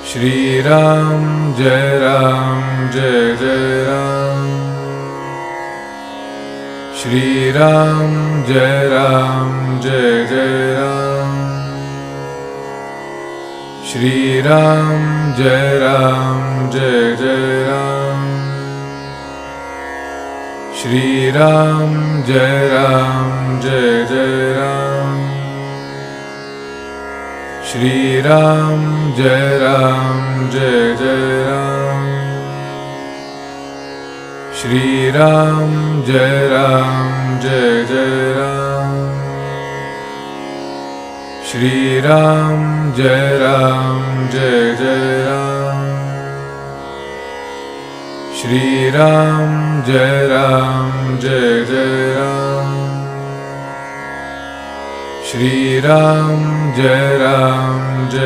Shri Ram Jai Ram Jai Jai Ram. Shri Ram Jai Ram Jai Jai Ram. Shri Ram Jai Ram Jai Jai Ram. Shri Ram Jai Ram Jai Jai Ram. Shri Ram Jai Ram Jai Jai Ram. Shri Ram Jai Ram Jai Jai Ram. Shri Ram Jai Ram Jai Jai Ram. Shri Ram Jai Ram Jai Jai Ram. Shri Ram Jai Ram Jai